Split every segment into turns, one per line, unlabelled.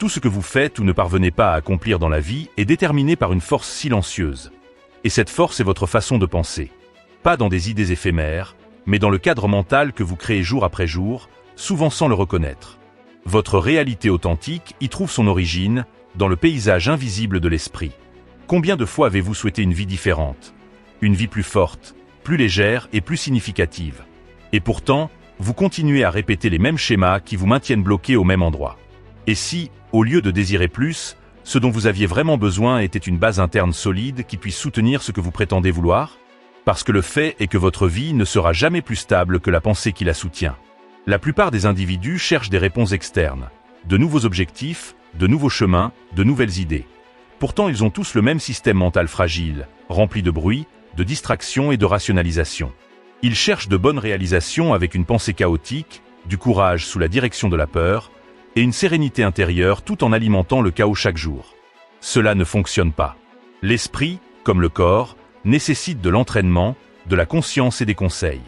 Tout ce que vous faites ou ne parvenez pas à accomplir dans la vie est déterminé par une force silencieuse. Et cette force est votre façon de penser. Pas dans des idées éphémères, mais dans le cadre mental que vous créez jour après jour, souvent sans le reconnaître. Votre réalité authentique y trouve son origine, dans le paysage invisible de l'esprit. Combien de fois avez-vous souhaité une vie différente? Une vie plus forte, plus légère et plus significative. Et pourtant, vous continuez à répéter les mêmes schémas qui vous maintiennent bloqué au même endroit. Et si, au lieu de désirer plus, ce dont vous aviez vraiment besoin était une base interne solide qui puisse soutenir ce que vous prétendez vouloir? Parce que le fait est que votre vie ne sera jamais plus stable que la pensée qui la soutient. La plupart des individus cherchent des réponses externes, de nouveaux objectifs, de nouveaux chemins, de nouvelles idées. Pourtant, ils ont tous le même système mental fragile, rempli de bruit, de distractions et de rationalisation. Ils cherchent de bonnes réalisations avec une pensée chaotique, du courage sous la direction de la peur, et une sérénité intérieure tout en alimentant le chaos chaque jour. Cela ne fonctionne pas. L'esprit, comme le corps, nécessite de l'entraînement, de la conscience et des conseils.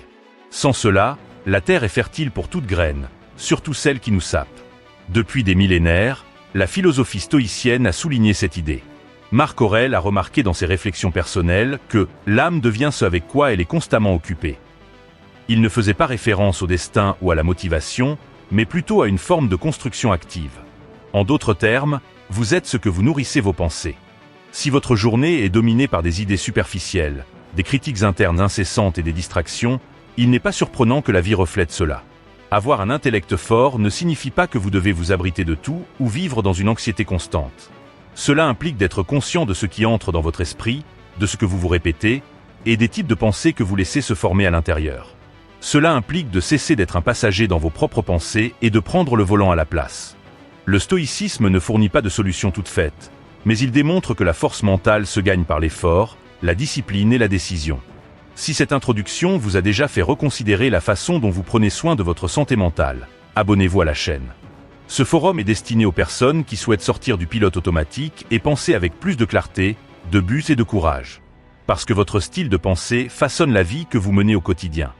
Sans cela, la terre est fertile pour toute graine, surtout celle qui nous sape. Depuis des millénaires, la philosophie stoïcienne a souligné cette idée. Marc Aurèle a remarqué dans ses réflexions personnelles que l'âme devient ce avec quoi elle est constamment occupée. Il ne faisait pas référence au destin ou à la motivation, mais plutôt à une forme de construction active. En d'autres termes, vous êtes ce que vous nourrissez vos pensées. Si votre journée est dominée par des idées superficielles, des critiques internes incessantes et des distractions, il n'est pas surprenant que la vie reflète cela. Avoir un intellect fort ne signifie pas que vous devez vous abriter de tout ou vivre dans une anxiété constante. Cela implique d'être conscient de ce qui entre dans votre esprit, de ce que vous vous répétez, et des types de pensées que vous laissez se former à l'intérieur. Cela implique de cesser d'être un passager dans vos propres pensées et de prendre le volant à la place. Le stoïcisme ne fournit pas de solution toute faite, mais il démontre que la force mentale se gagne par l'effort, la discipline et la décision. Si cette introduction vous a déjà fait reconsidérer la façon dont vous prenez soin de votre santé mentale, abonnez-vous à la chaîne. Ce forum est destiné aux personnes qui souhaitent sortir du pilote automatique et penser avec plus de clarté, de but et de courage. Parce que votre style de pensée façonne la vie que vous menez au quotidien.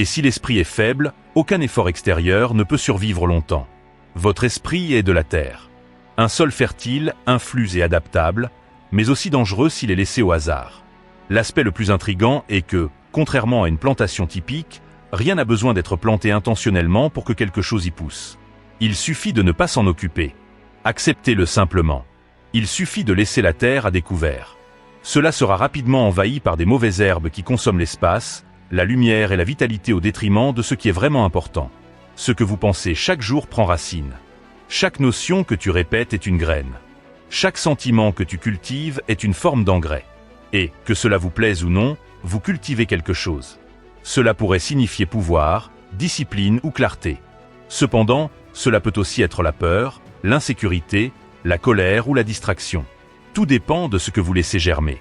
Et si l'esprit est faible, aucun effort extérieur ne peut survivre longtemps. Votre esprit est de la terre. Un sol fertile, influx et adaptable, mais aussi dangereux s'il est laissé au hasard. L'aspect le plus intrigant est que, contrairement à une plantation typique, rien n'a besoin d'être planté intentionnellement pour que quelque chose y pousse. Il suffit de ne pas s'en occuper. Acceptez-le simplement. Il suffit de laisser la terre à découvert. Cela sera rapidement envahi par des mauvaises herbes qui consomment l'espace, la lumière et la vitalité au détriment de ce qui est vraiment important. Ce que vous pensez chaque jour prend racine. Chaque notion que tu répètes est une graine. Chaque sentiment que tu cultives est une forme d'engrais. Et, que cela vous plaise ou non, vous cultivez quelque chose. Cela pourrait signifier pouvoir, discipline ou clarté. Cependant, cela peut aussi être la peur, l'insécurité, la colère ou la distraction. Tout dépend de ce que vous laissez germer.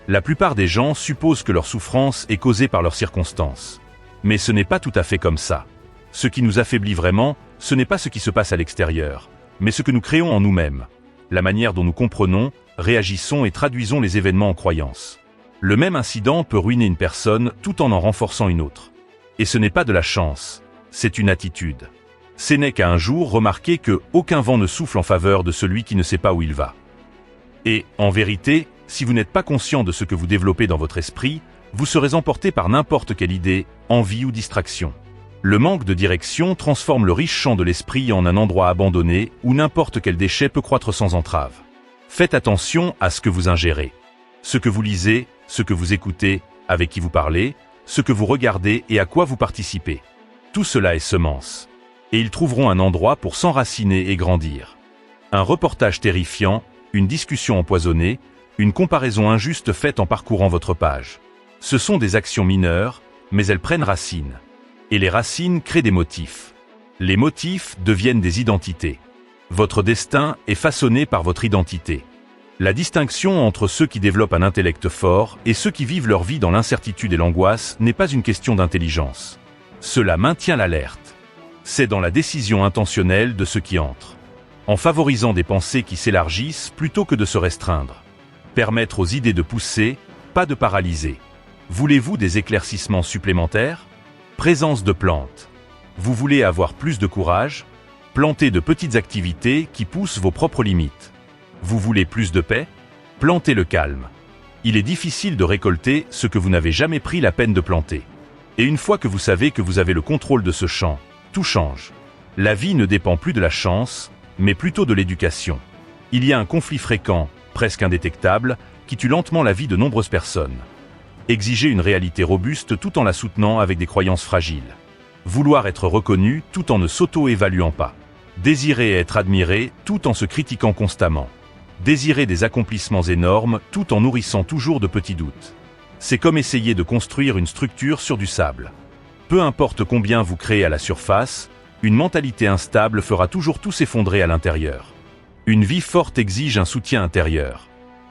La plupart des gens supposent que leur souffrance est causée par leurs circonstances. Mais ce n'est pas tout à fait comme ça. Ce qui nous affaiblit vraiment, ce n'est pas ce qui se passe à l'extérieur, mais ce que nous créons en nous-mêmes. La manière dont nous comprenons, réagissons et traduisons les événements en croyances. Le même incident peut ruiner une personne tout en renforçant une autre. Et ce n'est pas de la chance, c'est une attitude. Sénèque a un jour remarqué que aucun vent ne souffle en faveur de celui qui ne sait pas où il va. Et, en vérité, si vous n'êtes pas conscient de ce que vous développez dans votre esprit, vous serez emporté par n'importe quelle idée, envie ou distraction. Le manque de direction transforme le riche champ de l'esprit en un endroit abandonné où n'importe quel déchet peut croître sans entrave. Faites attention à ce que vous ingérez. Ce que vous lisez, ce que vous écoutez, avec qui vous parlez, ce que vous regardez et à quoi vous participez. Tout cela est semence. Et ils trouveront un endroit pour s'enraciner et grandir. Un reportage terrifiant, une discussion empoisonnée, une comparaison injuste faite en parcourant votre page. Ce sont des actions mineures, mais elles prennent racine. Et les racines créent des motifs. Les motifs deviennent des identités. Votre destin est façonné par votre identité. La distinction entre ceux qui développent un intellect fort et ceux qui vivent leur vie dans l'incertitude et l'angoisse n'est pas une question d'intelligence. Cela maintient l'alerte. C'est dans la décision intentionnelle de ce qui entre. En favorisant des pensées qui s'élargissent plutôt que de se restreindre. Permettre aux idées de pousser, pas de paralyser. Voulez-vous des éclaircissements supplémentaires? Présence de plantes. Vous voulez avoir plus de courage? Plantez de petites activités qui poussent vos propres limites. Vous voulez plus de paix? Plantez le calme. Il est difficile de récolter ce que vous n'avez jamais pris la peine de planter. Et une fois que vous savez que vous avez le contrôle de ce champ, tout change. La vie ne dépend plus de la chance, mais plutôt de l'éducation. Il y a un conflit fréquent, presque indétectable, qui tue lentement la vie de nombreuses personnes. Exiger une réalité robuste tout en la soutenant avec des croyances fragiles. Vouloir être reconnu tout en ne s'auto-évaluant pas. Désirer être admiré tout en se critiquant constamment. Désirer des accomplissements énormes tout en nourrissant toujours de petits doutes. C'est comme essayer de construire une structure sur du sable. Peu importe combien vous créez à la surface, une mentalité instable fera toujours tout s'effondrer à l'intérieur. Une vie forte exige un soutien intérieur.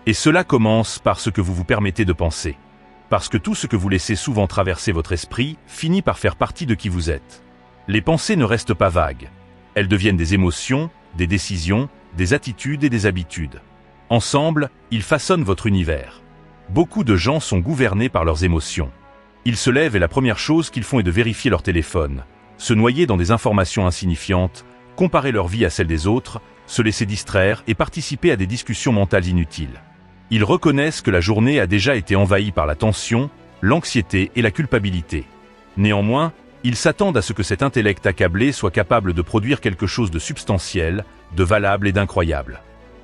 Et cela commence par ce que vous vous permettez de penser. Parce que tout ce que vous laissez souvent traverser votre esprit finit par faire partie de qui vous êtes. Les pensées ne restent pas vagues. Elles deviennent des émotions, des décisions, des attitudes et des habitudes. Ensemble, ils façonnent votre univers. Beaucoup de gens sont gouvernés par leurs émotions. Ils se lèvent et la première chose qu'ils font est de vérifier leur téléphone, se noyer dans des informations insignifiantes, comparer leur vie à celle des autres, se laisser distraire et participer à des discussions mentales inutiles. Ils reconnaissent que la journée a déjà été envahie par la tension, l'anxiété et la culpabilité. Néanmoins, ils s'attendent à ce que cet intellect accablé soit capable de produire quelque chose de substantiel, de valable et d'incroyable.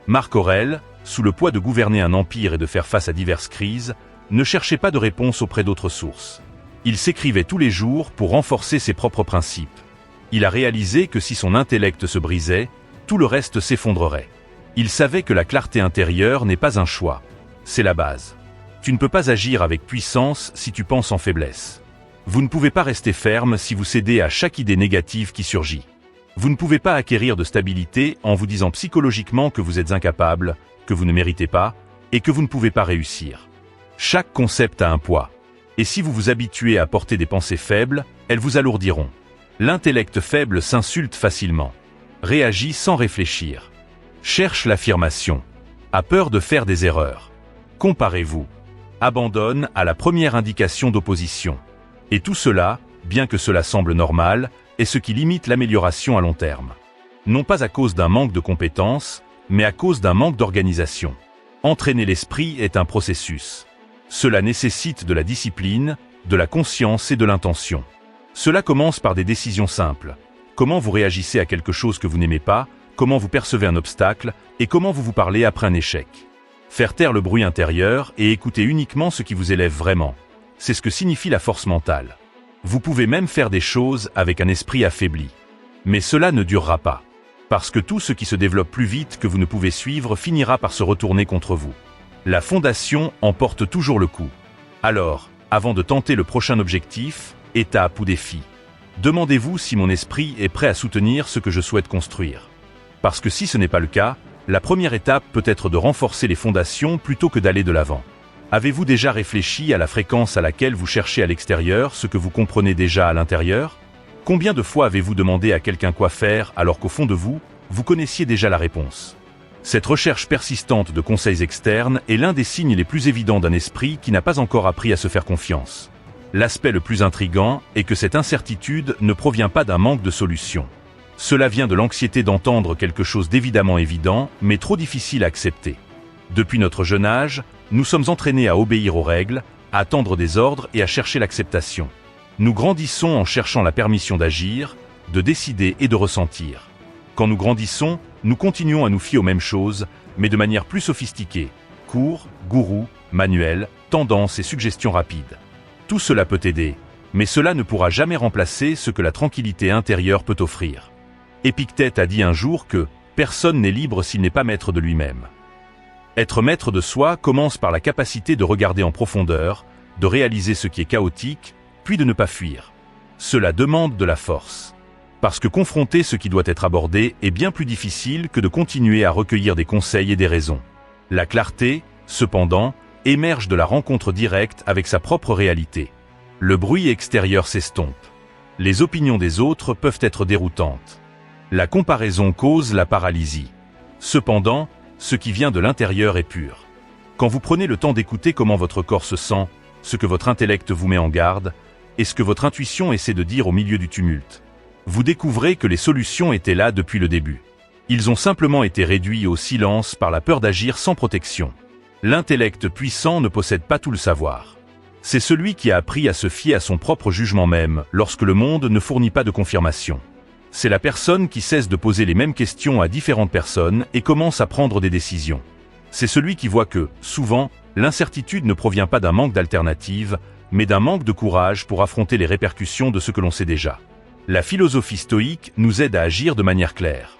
Marc Aurèle, sous le poids de gouverner un empire et de faire face à diverses crises, ne cherchait pas de réponse auprès d'autres sources. Il s'écrivait tous les jours pour renforcer ses propres principes. Il a réalisé que si son intellect se brisait, tout le reste s'effondrerait. Il savait que la clarté intérieure n'est pas un choix, c'est la base. Tu ne peux pas agir avec puissance si tu penses en faiblesse. Vous ne pouvez pas rester ferme si vous cédez à chaque idée négative qui surgit. Vous ne pouvez pas acquérir de stabilité en vous disant psychologiquement que vous êtes incapable, que vous ne méritez pas, et que vous ne pouvez pas réussir. Chaque concept a un poids. Et si vous vous habituez à porter des pensées faibles, elles vous alourdiront. L'intellect faible s'insulte facilement. Réagit sans réfléchir. Cherche l'affirmation. A peur de faire des erreurs. Comparez-vous. Abandonne à la première indication d'opposition. Et tout cela, bien que cela semble normal, est ce qui limite l'amélioration à long terme. Non pas à cause d'un manque de compétences, mais à cause d'un manque d'organisation. Entraîner l'esprit est un processus. Cela nécessite de la discipline, de la conscience et de l'intention. Cela commence par des décisions simples. Comment vous réagissez à quelque chose que vous n'aimez pas, comment vous percevez un obstacle, et comment vous vous parlez après un échec. Faire taire le bruit intérieur et écouter uniquement ce qui vous élève vraiment. C'est ce que signifie la force mentale. Vous pouvez même faire des choses avec un esprit affaibli. Mais cela ne durera pas. Parce que tout ce qui se développe plus vite que vous ne pouvez suivre finira par se retourner contre vous. La fondation emporte toujours le coup. Alors, avant de tenter le prochain objectif, étape ou défi, demandez-vous si mon esprit est prêt à soutenir ce que je souhaite construire. Parce que si ce n'est pas le cas, la première étape peut être de renforcer les fondations plutôt que d'aller de l'avant. Avez-vous déjà réfléchi à la fréquence à laquelle vous cherchez à l'extérieur ce que vous comprenez déjà à l'intérieur? Combien de fois avez-vous demandé à quelqu'un quoi faire alors qu'au fond de vous, vous connaissiez déjà la réponse? Cette recherche persistante de conseils externes est l'un des signes les plus évidents d'un esprit qui n'a pas encore appris à se faire confiance. L'aspect le plus intrigant est que cette incertitude ne provient pas d'un manque de solutions. Cela vient de l'anxiété d'entendre quelque chose d'évidemment évident, mais trop difficile à accepter. Depuis notre jeune âge, nous sommes entraînés à obéir aux règles, à attendre des ordres et à chercher l'acceptation. Nous grandissons en cherchant la permission d'agir, de décider et de ressentir. Quand nous grandissons, nous continuons à nous fier aux mêmes choses, mais de manière plus sophistiquée. Cours, gourous, manuels, tendances et suggestions rapides. Tout cela peut aider, mais cela ne pourra jamais remplacer ce que la tranquillité intérieure peut offrir. Épictète a dit un jour que « personne n'est libre s'il n'est pas maître de lui-même ». Être maître de soi commence par la capacité de regarder en profondeur, de réaliser ce qui est chaotique, puis de ne pas fuir. Cela demande de la force. Parce que confronter ce qui doit être abordé est bien plus difficile que de continuer à recueillir des conseils et des raisons. La clarté, cependant, émerge de la rencontre directe avec sa propre réalité. Le bruit extérieur s'estompe. Les opinions des autres peuvent être déroutantes. La comparaison cause la paralysie. Cependant, ce qui vient de l'intérieur est pur. Quand vous prenez le temps d'écouter comment votre corps se sent, ce que votre intellect vous met en garde, et ce que votre intuition essaie de dire au milieu du tumulte, Vous découvrez que les solutions étaient là depuis le début. Ils ont simplement été réduits au silence par la peur d'agir sans protection. L'intellect puissant ne possède pas tout le savoir. C'est celui qui a appris à se fier à son propre jugement même lorsque le monde ne fournit pas de confirmation. C'est la personne qui cesse de poser les mêmes questions à différentes personnes et commence à prendre des décisions. C'est celui qui voit que, souvent, l'incertitude ne provient pas d'un manque d'alternatives, mais d'un manque de courage pour affronter les répercussions de ce que l'on sait déjà. La philosophie stoïque nous aide à agir de manière claire.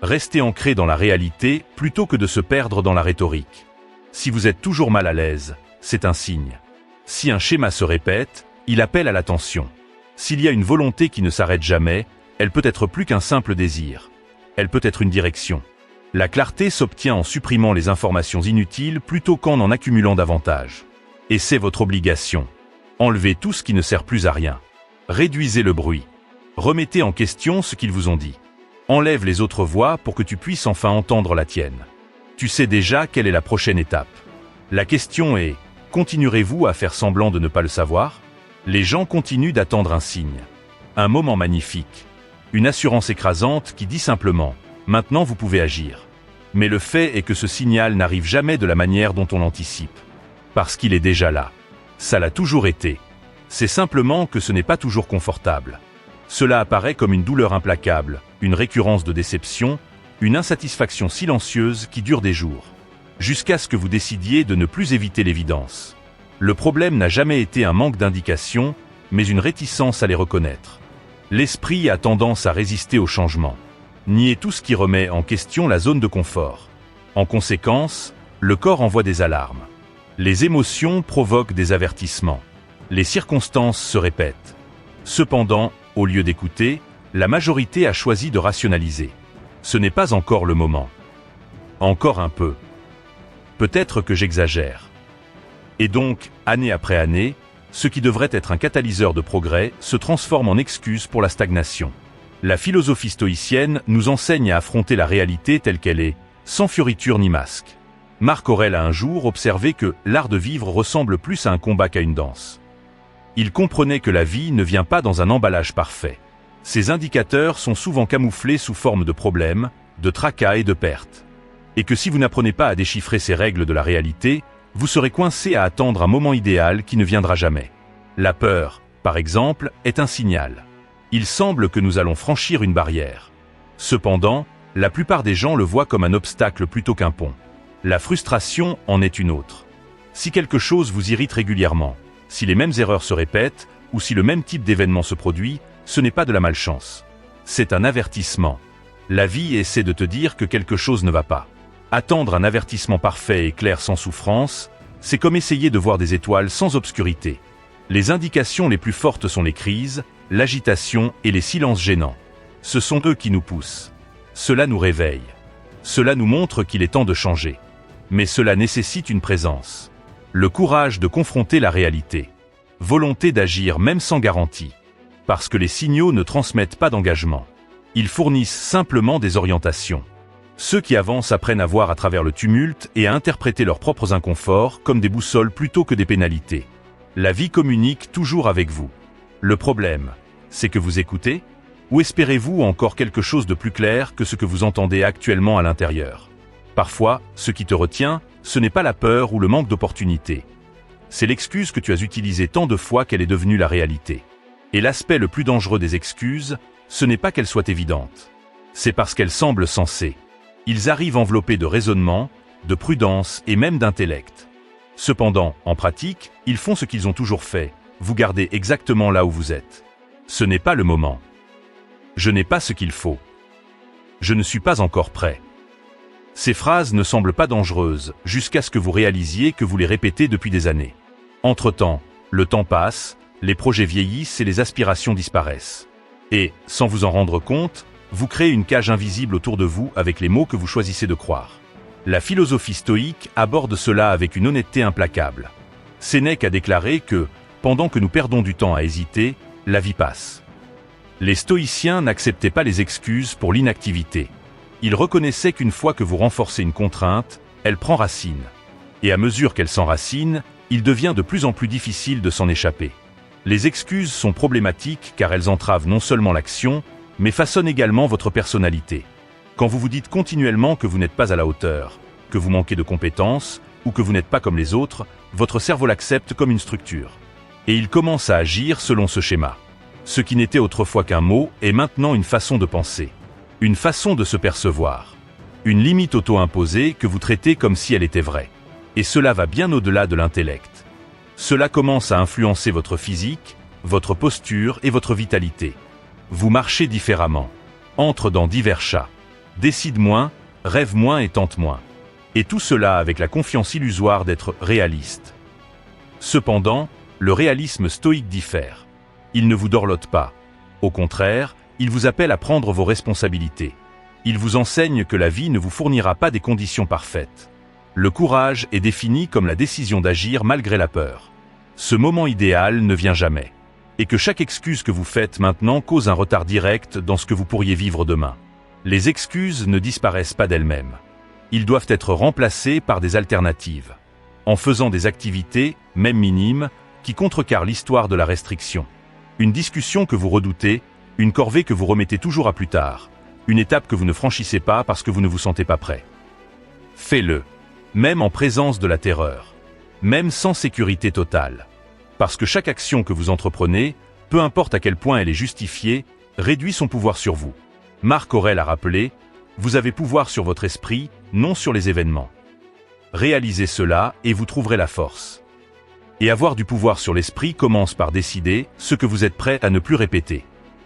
Restez ancré dans la réalité plutôt que de se perdre dans la rhétorique. Si vous êtes toujours mal à l'aise, c'est un signe. Si un schéma se répète, il appelle à l'attention. S'il y a une volonté qui ne s'arrête jamais, elle peut être plus qu'un simple désir. Elle peut être une direction. La clarté s'obtient en supprimant les informations inutiles plutôt qu'en en accumulant davantage. Et c'est votre obligation. Enlevez tout ce qui ne sert plus à rien. Réduisez le bruit. Remettez en question ce qu'ils vous ont dit. Enlève les autres voix pour que tu puisses enfin entendre la tienne. Tu sais déjà quelle est la prochaine étape. La question est, continuerez-vous à faire semblant de ne pas le savoir? Les gens continuent d'attendre un signe. Un moment magnifique. Une assurance écrasante qui dit simplement « Maintenant vous pouvez agir ». Mais le fait est que ce signal n'arrive jamais de la manière dont on l'anticipe. Parce qu'il est déjà là. Ça l'a toujours été. C'est simplement que ce n'est pas toujours confortable. Cela apparaît comme une douleur implacable, une récurrence de déception, une insatisfaction silencieuse qui dure des jours. Jusqu'à ce que vous décidiez de ne plus éviter l'évidence. Le problème n'a jamais été un manque d'indications, mais une réticence à les reconnaître. L'esprit a tendance à résister au changement. Nier tout ce qui remet en question la zone de confort. En conséquence, le corps envoie des alarmes. Les émotions provoquent des avertissements. Les circonstances se répètent. Cependant, au lieu d'écouter, la majorité a choisi de rationaliser. Ce n'est pas encore le moment. Encore un peu. Peut-être que j'exagère. Et donc, année après année, ce qui devrait être un catalyseur de progrès se transforme en excuse pour la stagnation. La philosophie stoïcienne nous enseigne à affronter la réalité telle qu'elle est, sans fioriture ni masque. Marc Aurèle a un jour observé que l'art de vivre ressemble plus à un combat qu'à une danse. Il comprenait que la vie ne vient pas dans un emballage parfait. Ces indicateurs sont souvent camouflés sous forme de problèmes, de tracas et de pertes. Et que si vous n'apprenez pas à déchiffrer ces règles de la réalité, vous serez coincé à attendre un moment idéal qui ne viendra jamais. La peur, par exemple, est un signal. Il semble que nous allons franchir une barrière. Cependant, la plupart des gens le voient comme un obstacle plutôt qu'un pont. La frustration en est une autre. Si quelque chose vous irrite régulièrement, si les mêmes erreurs se répètent, ou si le même type d'événement se produit, ce n'est pas de la malchance. C'est un avertissement. La vie essaie de te dire que quelque chose ne va pas. Attendre un avertissement parfait et clair sans souffrance, c'est comme essayer de voir des étoiles sans obscurité. Les indications les plus fortes sont les crises, l'agitation et les silences gênants. Ce sont eux qui nous poussent. Cela nous réveille. Cela nous montre qu'il est temps de changer. Mais cela nécessite une présence. Le courage de confronter la réalité. Volonté d'agir même sans garantie. Parce que les signaux ne transmettent pas d'engagement. Ils fournissent simplement des orientations. Ceux qui avancent apprennent à voir à travers le tumulte et à interpréter leurs propres inconforts comme des boussoles plutôt que des pénalités. La vie communique toujours avec vous. Le problème, c'est que vous écoutez? Ou espérez-vous encore quelque chose de plus clair que ce que vous entendez actuellement à l'intérieur? Parfois, ce qui te retient, ce n'est pas la peur ou le manque d'opportunité. C'est l'excuse que tu as utilisée tant de fois qu'elle est devenue la réalité. Et l'aspect le plus dangereux des excuses, ce n'est pas qu'elles soient évidentes. C'est parce qu'elles semblent sensées. Ils arrivent enveloppés de raisonnement, de prudence et même d'intellect. Cependant, en pratique, ils font ce qu'ils ont toujours fait, vous garder exactement là où vous êtes. Ce n'est pas le moment. Je n'ai pas ce qu'il faut. Je ne suis pas encore prêt. Ces phrases ne semblent pas dangereuses, jusqu'à ce que vous réalisiez que vous les répétez depuis des années. Entre-temps, le temps passe, les projets vieillissent et les aspirations disparaissent. Et, sans vous en rendre compte, vous créez une cage invisible autour de vous avec les mots que vous choisissez de croire. La philosophie stoïque aborde cela avec une honnêteté implacable. Sénèque a déclaré que, pendant que nous perdons du temps à hésiter, la vie passe. Les stoïciens n'acceptaient pas les excuses pour l'inactivité. Ils reconnaissaient qu'une fois que vous renforcez une contrainte, elle prend racine. Et à mesure qu'elle s'enracine, il devient de plus en plus difficile de s'en échapper. Les excuses sont problématiques car elles entravent non seulement l'action, mais façonne également votre personnalité. Quand vous vous dites continuellement que vous n'êtes pas à la hauteur, que vous manquez de compétences, ou que vous n'êtes pas comme les autres, votre cerveau l'accepte comme une structure. Et il commence à agir selon ce schéma. Ce qui n'était autrefois qu'un mot est maintenant une façon de penser, une façon de se percevoir, une limite auto-imposée que vous traitez comme si elle était vraie. Et cela va bien au-delà de l'intellect. Cela commence à influencer votre physique, votre posture et votre vitalité. Vous marchez différemment, entre dans divers chats, décide moins, rêve moins et tente moins. Et tout cela avec la confiance illusoire d'être réaliste. Cependant, le réalisme stoïque diffère. Il ne vous dorlote pas. Au contraire, il vous appelle à prendre vos responsabilités. Il vous enseigne que la vie ne vous fournira pas des conditions parfaites. Le courage est défini comme la décision d'agir malgré la peur. Ce moment idéal ne vient jamais. Et que chaque excuse que vous faites maintenant cause un retard direct dans ce que vous pourriez vivre demain. Les excuses ne disparaissent pas d'elles-mêmes. Ils doivent être remplacés par des alternatives. En faisant des activités, même minimes, qui contrecarrent l'histoire de la restriction. Une discussion que vous redoutez, une corvée que vous remettez toujours à plus tard, une étape que vous ne franchissez pas parce que vous ne vous sentez pas prêt. Faites-le, même en présence de la terreur, même sans sécurité totale. Parce que chaque action que vous entreprenez, peu importe à quel point elle est justifiée, réduit son pouvoir sur vous. Marc Aurèle a rappelé, vous avez pouvoir sur votre esprit, non sur les événements. Réalisez cela et vous trouverez la force. Et avoir du pouvoir sur l'esprit commence par décider ce que vous êtes prêt à ne plus répéter.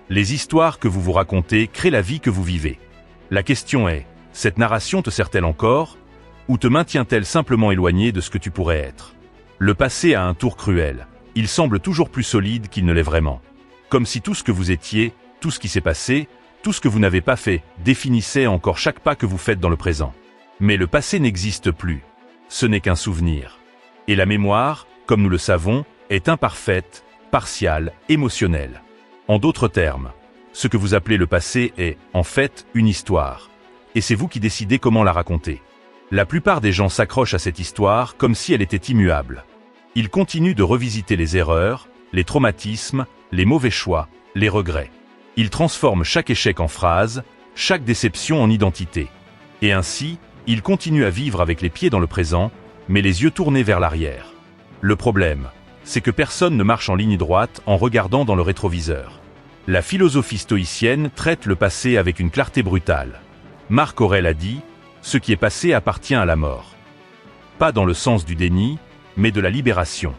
Les histoires que vous vous racontez créent la vie que vous vivez. La question est, cette narration te sert-elle encore, ou te maintient-elle simplement éloigné de ce que tu pourrais être? Le passé a un tour cruel. Il semble toujours plus solide qu'il ne l'est vraiment. Comme si tout ce que vous étiez, tout ce qui s'est passé, tout ce que vous n'avez pas fait, définissait encore chaque pas que vous faites dans le présent. Mais le passé n'existe plus. Ce n'est qu'un souvenir. Et la mémoire, comme nous le savons, est imparfaite, partiale, émotionnelle. En d'autres termes, ce que vous appelez le passé est, en fait, une histoire. Et c'est vous qui décidez comment la raconter. La plupart des gens s'accrochent à cette histoire comme si elle était immuable. Ils continuent de revisiter les erreurs, les traumatismes, les mauvais choix, les regrets. Ils transforment chaque échec en phrase, chaque déception en identité. Et ainsi, ils continuent à vivre avec les pieds dans le présent, mais les yeux tournés vers l'arrière. Le problème, c'est que personne ne marche en ligne droite en regardant dans le rétroviseur. La philosophie stoïcienne traite le passé avec une clarté brutale. Marc Aurèle a dit « Ce qui est passé appartient à la mort ». Pas dans le sens du déni, mais de la libération.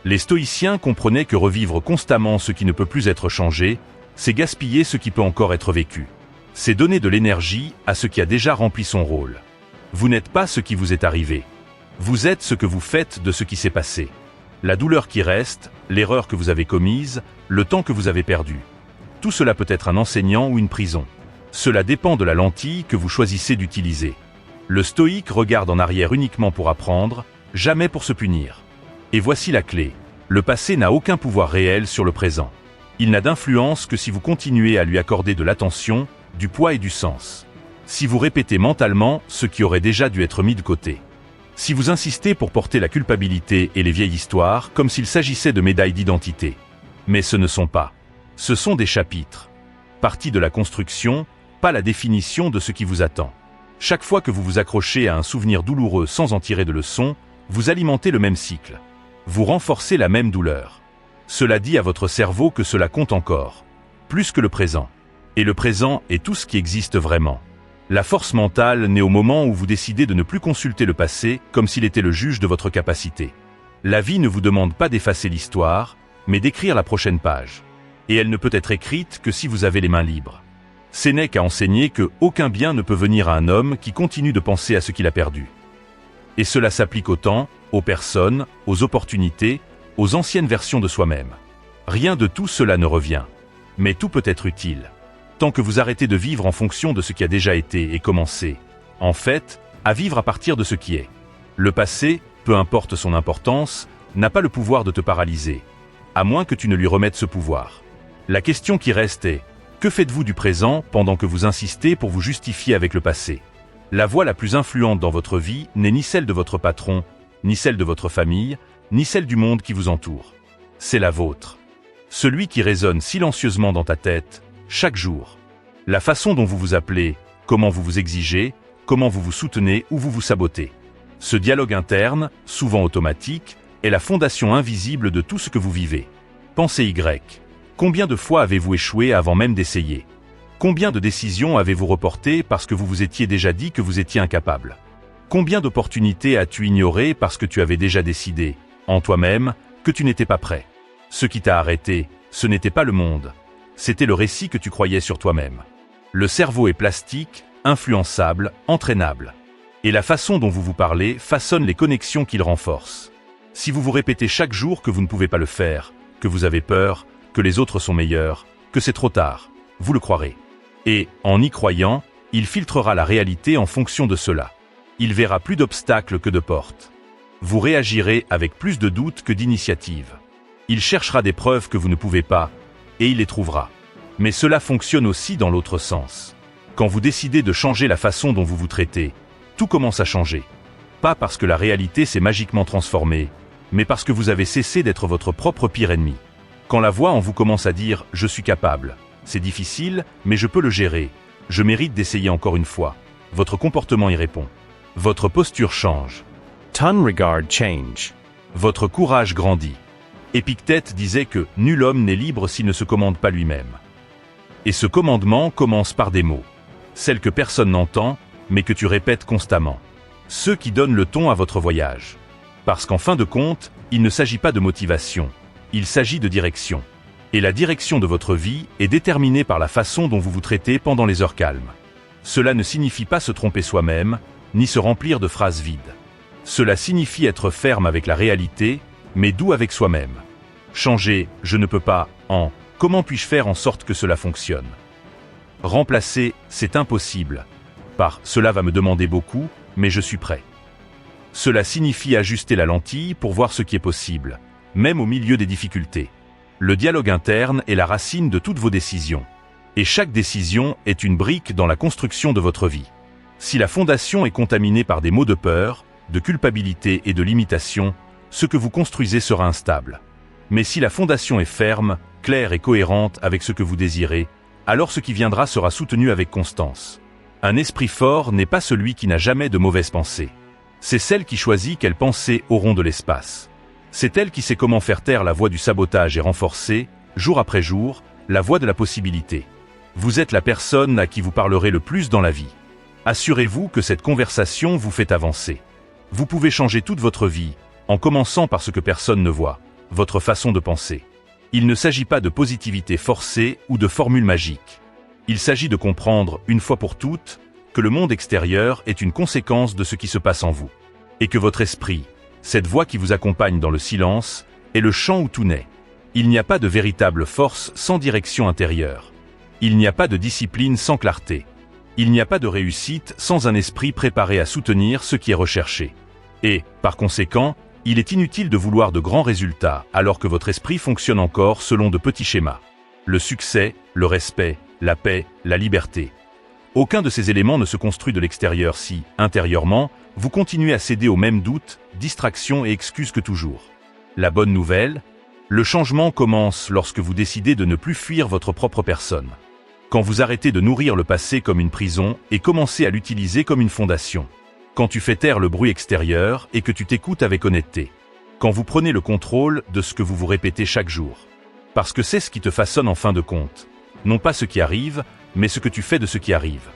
Les stoïciens comprenaient que revivre constamment ce qui ne peut plus être changé, c'est gaspiller ce qui peut encore être vécu. C'est donner de l'énergie à ce qui a déjà rempli son rôle. Vous n'êtes pas ce qui vous est arrivé. Vous êtes ce que vous faites de ce qui s'est passé. La douleur qui reste, l'erreur que vous avez commise, le temps que vous avez perdu. Tout cela peut être un enseignant ou une prison. Cela dépend de la lentille que vous choisissez d'utiliser. Le stoïque regarde en arrière uniquement pour apprendre, jamais pour se punir. Et voici la clé. Le passé n'a aucun pouvoir réel sur le présent. Il n'a d'influence que si vous continuez à lui accorder de l'attention, du poids et du sens. Si vous répétez mentalement ce qui aurait déjà dû être mis de côté. Si vous insistez pour porter la culpabilité et les vieilles histoires comme s'il s'agissait de médailles d'identité. Mais ce ne sont pas. Ce sont des chapitres. Partie de la construction, pas la définition de ce qui vous attend. Chaque fois que vous vous accrochez à un souvenir douloureux sans en tirer de leçon, vous alimentez le même cycle. Vous renforcez la même douleur. Cela dit à votre cerveau que cela compte encore. Plus que le présent. Et le présent est tout ce qui existe vraiment. La force mentale naît au moment où vous décidez de ne plus consulter le passé comme s'il était le juge de votre capacité. La vie ne vous demande pas d'effacer l'histoire, mais d'écrire la prochaine page. Et elle ne peut être écrite que si vous avez les mains libres. Sénèque a enseigné que aucun bien ne peut venir à un homme qui continue de penser à ce qu'il a perdu. Et cela s'applique au temps, aux personnes, aux opportunités, aux anciennes versions de soi-même. Rien de tout cela ne revient. Mais tout peut être utile. Tant que vous arrêtez de vivre en fonction de ce qui a déjà été et commencé, en fait, à vivre à partir de ce qui est. Le passé, peu importe son importance, n'a pas le pouvoir de te paralyser, à moins que tu ne lui remettes ce pouvoir. La question qui reste est, que faites-vous du présent pendant que vous insistez pour vous justifier avec le passé? La voix la plus influente dans votre vie n'est ni celle de votre patron, ni celle de votre famille, ni celle du monde qui vous entoure. C'est la vôtre. Celui qui résonne silencieusement dans ta tête, chaque jour. La façon dont vous vous appelez, comment vous vous exigez, comment vous vous soutenez ou vous vous sabotez. Ce dialogue interne, souvent automatique, est la fondation invisible de tout ce que vous vivez. Pensez Y. Combien de fois avez-vous échoué avant même d'essayer? Combien de décisions avez-vous reportées parce que vous vous étiez déjà dit que vous étiez incapable? Combien d'opportunités as-tu ignorées parce que tu avais déjà décidé, en toi-même, que tu n'étais pas prêt? Ce qui t'a arrêté, ce n'était pas le monde. C'était le récit que tu croyais sur toi-même. Le cerveau est plastique, influençable, entraînable. Et la façon dont vous vous parlez façonne les connexions qu'il renforce. Si vous vous répétez chaque jour que vous ne pouvez pas le faire, que vous avez peur, que les autres sont meilleurs, que c'est trop tard, vous le croirez. Et, en y croyant, il filtrera la réalité en fonction de cela. Il verra plus d'obstacles que de portes. Vous réagirez avec plus de doutes que d'initiatives. Il cherchera des preuves que vous ne pouvez pas, et il les trouvera. Mais cela fonctionne aussi dans l'autre sens. Quand vous décidez de changer la façon dont vous vous traitez, tout commence à changer. Pas parce que la réalité s'est magiquement transformée, mais parce que vous avez cessé d'être votre propre pire ennemi. Quand la voix en vous commence à dire « je suis capable », c'est difficile, mais je peux le gérer, je mérite d'essayer encore une fois, votre comportement y répond. Votre posture change.
Ton regard change.
Votre courage grandit. Épictète disait que « nul homme n'est libre s'il ne se commande pas lui-même ». Et ce commandement commence par des mots. Celles que personne n'entend, mais que tu répètes constamment. Ceux qui donnent le ton à votre voyage. Parce qu'en fin de compte, il ne s'agit pas de motivation, il s'agit de direction. Et la direction de votre vie est déterminée par la façon dont vous vous traitez pendant les heures calmes. Cela ne signifie pas se tromper soi-même, ni se remplir de phrases vides. Cela signifie être ferme avec la réalité, mais doux avec soi-même. Changer « je ne peux pas » en « comment puis-je faire en sorte que cela fonctionne ?» Remplacer « c'est impossible » par « cela va me demander beaucoup, mais je suis prêt ». Cela signifie ajuster la lentille pour voir ce qui est possible, même au milieu des difficultés. Le dialogue interne est la racine de toutes vos décisions. Et chaque décision est une brique dans la construction de votre vie. Si la fondation est contaminée par des mots de peur, de culpabilité et de limitation, ce que vous construisez sera instable. Mais si la fondation est ferme, claire et cohérente avec ce que vous désirez, alors ce qui viendra sera soutenu avec constance. Un esprit fort n'est pas celui qui n'a jamais de mauvaises pensées. C'est celle qui choisit quelles pensées auront de l'espace. C'est elle qui sait comment faire taire la voix du sabotage et renforcer, jour après jour, la voix de la possibilité. Vous êtes la personne à qui vous parlerez le plus dans la vie. Assurez-vous que cette conversation vous fait avancer. Vous pouvez changer toute votre vie, en commençant par ce que personne ne voit, votre façon de penser. Il ne s'agit pas de positivité forcée ou de formule magique. Il s'agit de comprendre, une fois pour toutes, que le monde extérieur est une conséquence de ce qui se passe en vous. Et que votre esprit, cette voix qui vous accompagne dans le silence, est le champ où tout naît. Il n'y a pas de véritable force sans direction intérieure. Il n'y a pas de discipline sans clarté. Il n'y a pas de réussite sans un esprit préparé à soutenir ce qui est recherché. Et, par conséquent, il est inutile de vouloir de grands résultats alors que votre esprit fonctionne encore selon de petits schémas. Le succès, le respect, la paix, la liberté. Aucun de ces éléments ne se construit de l'extérieur si, intérieurement, vous continuez à céder aux mêmes doutes, distractions et excuses que toujours. La bonne nouvelle, le changement commence lorsque vous décidez de ne plus fuir votre propre personne. Quand vous arrêtez de nourrir le passé comme une prison et commencez à l'utiliser comme une fondation. Quand tu fais taire le bruit extérieur et que tu t'écoutes avec honnêteté. Quand vous prenez le contrôle de ce que vous vous répétez chaque jour. Parce que c'est ce qui te façonne en fin de compte. Non pas ce qui arrive, mais ce que tu fais de ce qui arrive.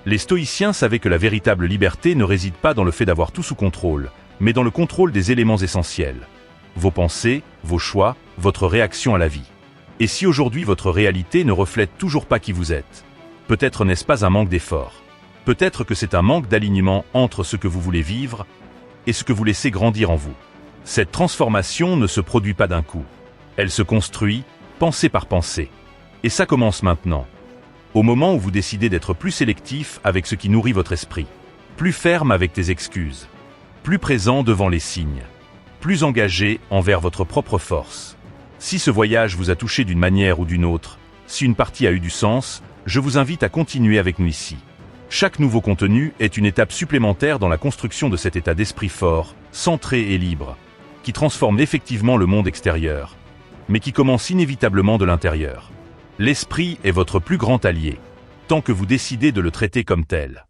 Les stoïciens savaient que la véritable liberté ne réside pas dans le fait d'avoir tout sous contrôle, mais dans le contrôle des éléments essentiels. Vos pensées, vos choix, votre réaction à la vie. Et si aujourd'hui votre réalité ne reflète toujours pas qui vous êtes, peut-être n'est-ce pas un manque d'effort. Peut-être que c'est un manque d'alignement entre ce que vous voulez vivre et ce que vous laissez grandir en vous. Cette transformation ne se produit pas d'un coup. Elle se construit, pensée par pensée. Et ça commence maintenant. Au moment où vous décidez d'être plus sélectif avec ce qui nourrit votre esprit. Plus ferme avec tes excuses. Plus présent devant les signes. Plus engagé envers votre propre force. Si ce voyage vous a touché d'une manière ou d'une autre, si une partie a eu du sens, je vous invite à continuer avec nous ici. Chaque nouveau contenu est une étape supplémentaire dans la construction de cet état d'esprit fort, centré et libre, qui transforme effectivement le monde extérieur, mais qui commence inévitablement de l'intérieur. L'esprit est votre plus grand allié. tant que vous décidez de le traiter comme tel.